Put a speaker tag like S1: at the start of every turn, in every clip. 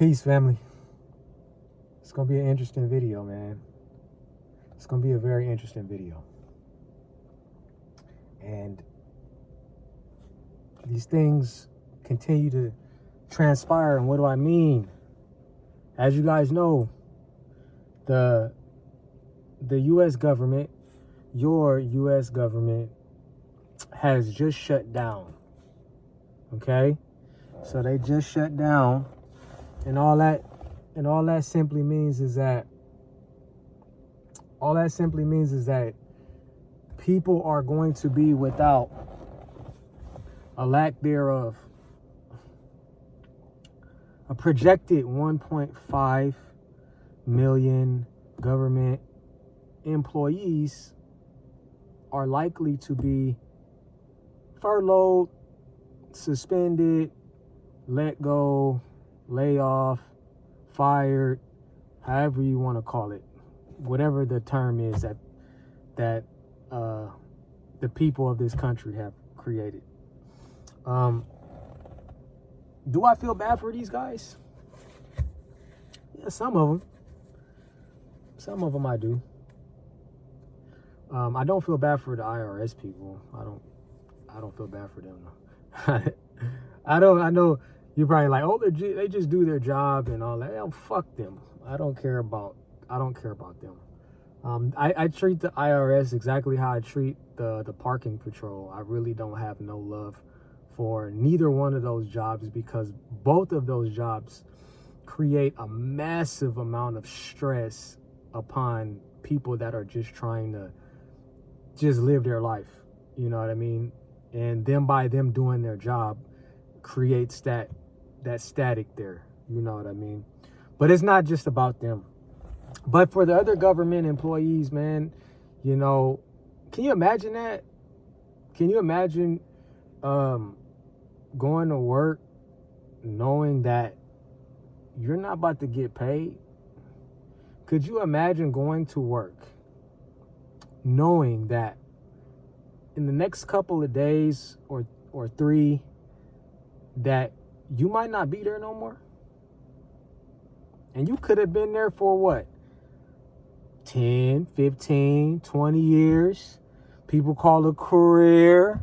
S1: Peace, family. It's going to be an interesting video, man. It's going to be a very interesting video. And these things continue to transpire. And what do I mean? As you guys know, the U.S. government, your U.S. government, has just shut down. Okay? So they just shut down. And all that simply means is that people are going to be without a lack thereof a projected 1.5 million government employees are likely to be furloughed, suspended, let go, lay off, fired, however you want to call it, whatever the term is that the people of this country have created. Do I feel bad for these guys? Yeah, some of them I do. I don't feel bad for the IRS people. I don't feel bad for them. I know you're probably like, oh, they just do their job and all that. Oh, fuck them. I don't care about them. I treat the IRS exactly how I treat the parking patrol. I really don't have no love for neither one of those jobs, because both of those jobs create a massive amount of stress upon people that are just trying to just live their life. You know what I mean? And by them doing their job creates that static there. You know what I mean? But it's not just about them. But for the other government employees, man, you know, can you imagine that? Can you imagine going to work knowing that you're not about to get paid? Could you imagine going to work knowing that in the next couple of days or 3 that you might not be there no more? And you could have been there for what? 10, 15, 20 years. People call it a career.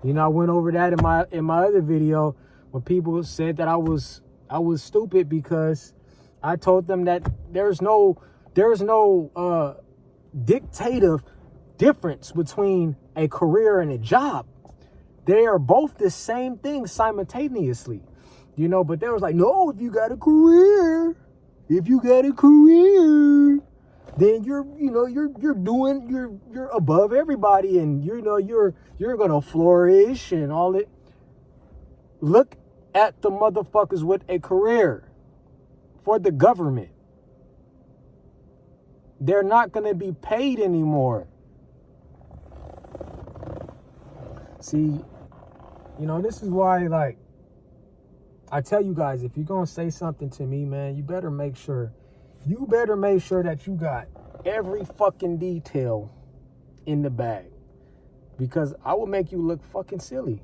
S1: You know, I went over that in my other video when people said that I was stupid because I told them that there's no dictative difference between a career and a job. They are both the same thing simultaneously. You know, but they was like, no, if you got a career, then you're above everybody, and you're gonna flourish and all it. Look at the motherfuckers with a career for the government. They're not gonna be paid anymore. See, you know, this is why, like, I tell you guys, if you're gonna say something to me, man, you better make sure that you got every fucking detail in the bag, because I will make you look fucking silly.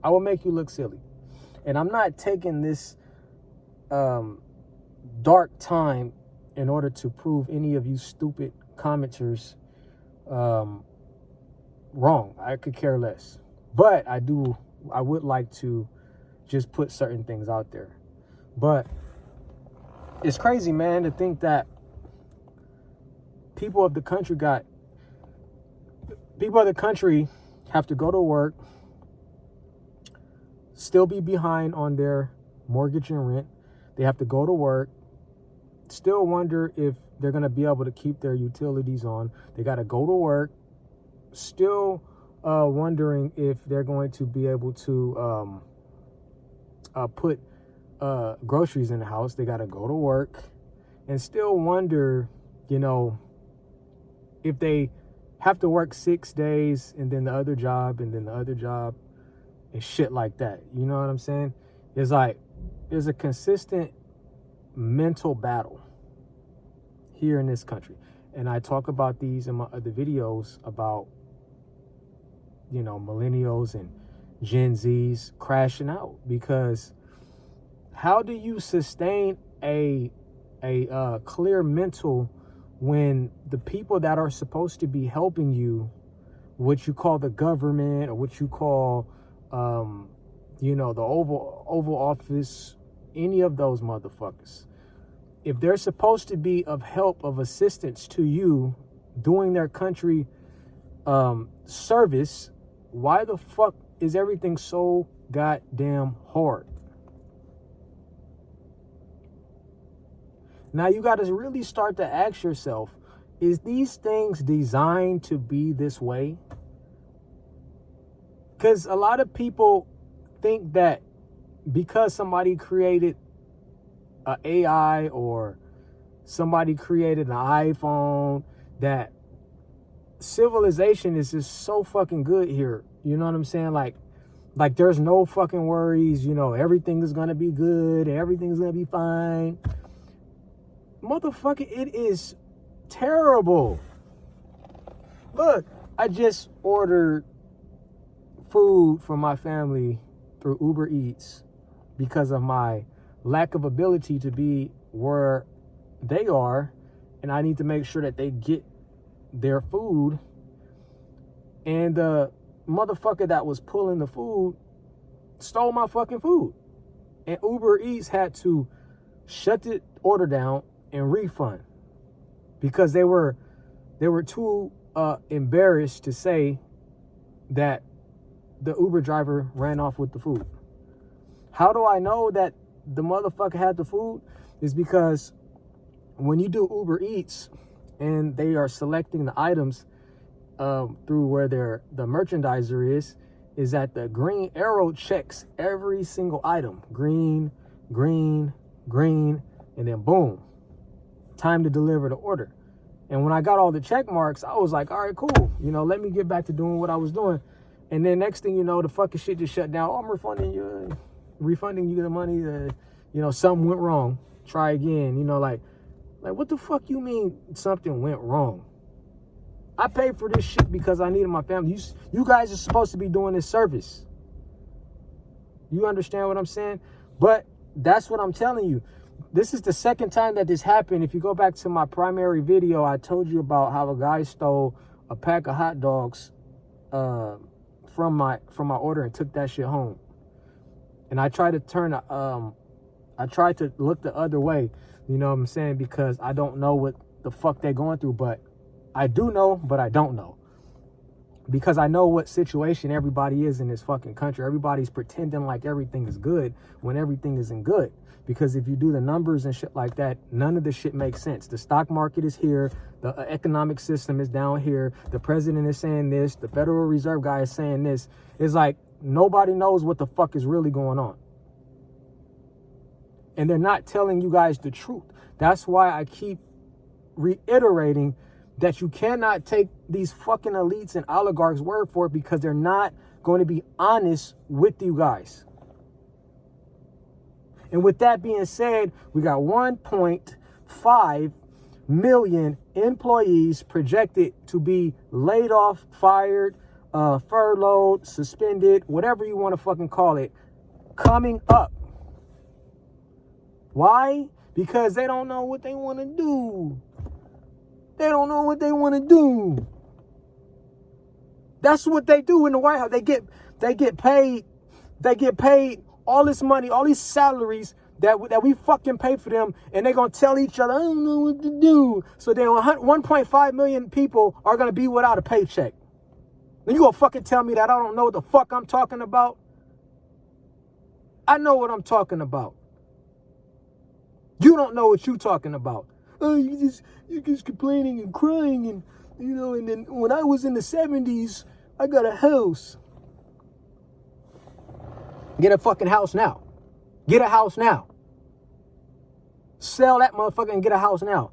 S1: I will make you look silly. And I'm not taking this dark time in order to prove any of you stupid commenters wrong. I could care less. But I would like to just put certain things out there. But it's crazy, man, to think that people of the country have to go to work, still be behind on their mortgage and rent. They have to go to work, still wonder if they're going to be able to keep their utilities on. They got to go to work, still wondering if they're going to be able to put groceries in the house. They got to go to work and still wonder, you know, if they have to work 6 days and then the other job and then the other job and shit like that. You know what I'm saying? It's like there's a consistent mental battle here in this country. And I talk about these in my other videos about, you know, millennials and Gen Zs crashing out because How do you sustain a clear mental when the people that are supposed to be helping you, what you call the government or what you call, the Oval Office, any of those motherfuckers, if they're supposed to be of help, of assistance to you doing their country service, why the fuck is everything so goddamn hard? Now you got to really start to ask yourself, is these things designed to be this way? Because a lot of people think that because somebody created an AI or somebody created an iPhone, that civilization is just so fucking good here. You know what I'm saying? Like there's no fucking worries. Everything is going to be good. Everything's going to be fine. Motherfucker, it is terrible. Look, I just ordered food for my family through Uber Eats because of my lack of ability to be where they are, and I need to make sure that they get their food. And the motherfucker that was pulling the food stole my fucking food, and Uber Eats had to shut the order down and refund because they were too embarrassed to say that the Uber driver ran off with the food. How do I know that the motherfucker had the food? Is because when you do Uber Eats and they are selecting the items through where the merchandiser is that the green arrow checks every single item. Green, green, green, and then boom, time to deliver the order. And when I got all the check marks, I was like, all right, cool. Let me get back to doing what I was doing. And then next thing you know, the fucking shit just shut down. Oh, I'm refunding you the money. Something went wrong. Try again. Like what the fuck you mean something went wrong? I paid for this shit because I needed my family. You guys are supposed to be doing this service. You understand what I'm saying? But that's what I'm telling you. This is the second time that this happened. If you go back to my primary video, I told you about how a guy stole a pack of hot dogs from my order and took that shit home. And I tried to look the other way, you know what I'm saying? Because I don't know what the fuck they're going through, but I do know, but I don't know. Because I know what situation everybody is in this fucking country. Everybody's pretending like everything is good when everything isn't good. Because if you do the numbers and shit like that, none of this shit makes sense. The stock market is here. The economic system is down here. The president is saying this. The Federal Reserve guy is saying this. It's like nobody knows what the fuck is really going on. And they're not telling you guys the truth. That's why I keep reiterating that you cannot take these fucking elites and oligarchs' word for it, because they're not going to be honest with you guys. And with that being said, we got 1.5 million employees projected to be laid off, fired, furloughed, suspended, whatever you want to fucking call it, coming up. Why? Because they don't know what they want to do. They don't know what they want to do. That's what they do in the White House. They get paid all this money, all these salaries that we fucking pay for them, and they're going to tell each other, I don't know what to do. So then 1.5 million people are going to be without a paycheck. And you going to fucking tell me that I don't know what the fuck I'm talking about? I know what I'm talking about. You don't know what you're talking about. Oh, you just complaining and crying, and and then when I was in the 70s, I got a house. Get a fucking house now. Get a house now. Sell that motherfucker and get a house now.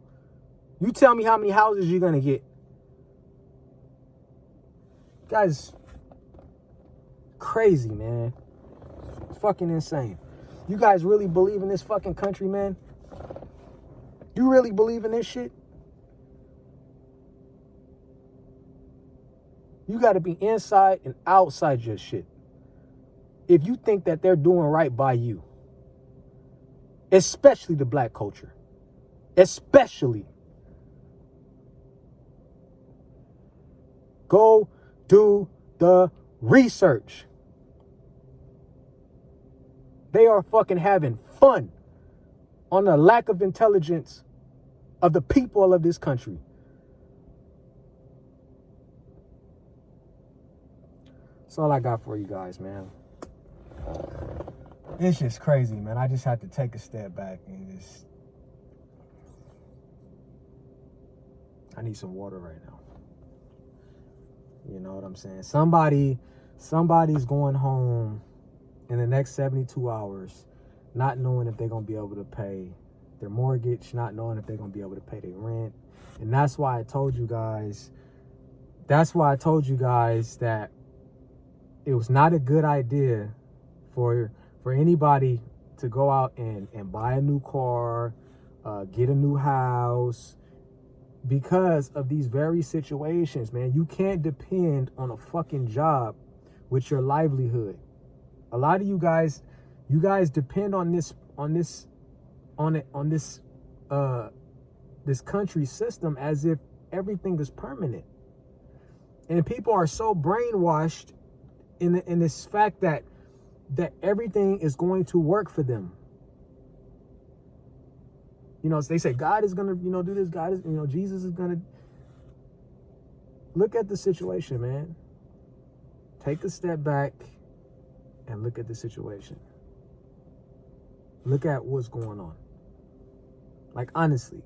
S1: You tell me how many houses you're gonna get. Guys, crazy, man. It's fucking insane. You guys really believe in this fucking country, man? You really believe in this shit? You got to be inside and outside your shit if you think that they're doing right by you. especially the black culture. Especially. Go do the research. They are fucking having fun on the lack of intelligence of the people of this country. That's all I got for you guys, man. It's just crazy, man. I just had to take a step back and just... I need some water right now. You know what I'm saying? Somebody's going home in the next 72 hours not knowing if they're going to be able to pay their mortgage, not knowing if they're going to be able to pay their rent. And that's why I told you guys that it was not a good idea for anybody to go out and buy a new car, get a new house, because of these very situations, man. You can't depend on a fucking job with your livelihood. A lot of you guys depend on this country system as if everything is permanent. And people are so brainwashed in this fact that everything is going to work for them. You know, they say God is going to, do this. God is, Jesus is going to. Look at the situation, man. Take a step back and look at the situation. Look at what's going on. Like, honestly.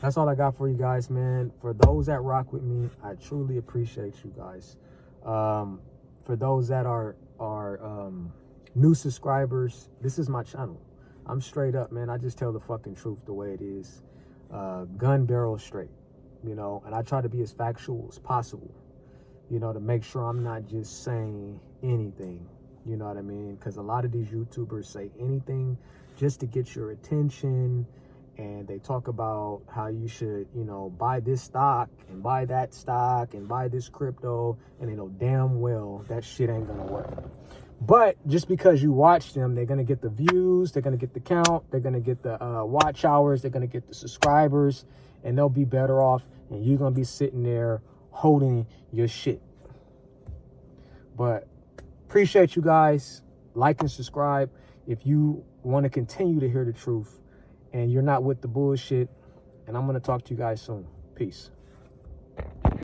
S1: That's all I got for you guys, man. For those that rock with me, I truly appreciate you guys. For those that are new subscribers, this is my channel. I'm straight up, man. I just tell the fucking truth the way it is. Gun barrel straight, and I try to be as factual as possible, to make sure I'm not just saying anything, you know what I mean? Because a lot of these YouTubers say anything just to get your attention, and they talk about how you should, buy this stock and buy that stock and buy this crypto, and they know damn well that shit ain't gonna work. But just because you watch them, they're going to get the views, they're going to get the count, they're going to get the watch hours, they're going to get the subscribers, and they'll be better off, and you're going to be sitting there holding your shit. But appreciate you guys. Like and subscribe if you want to continue to hear the truth and you're not with the bullshit. And I'm going to talk to you guys soon. Peace.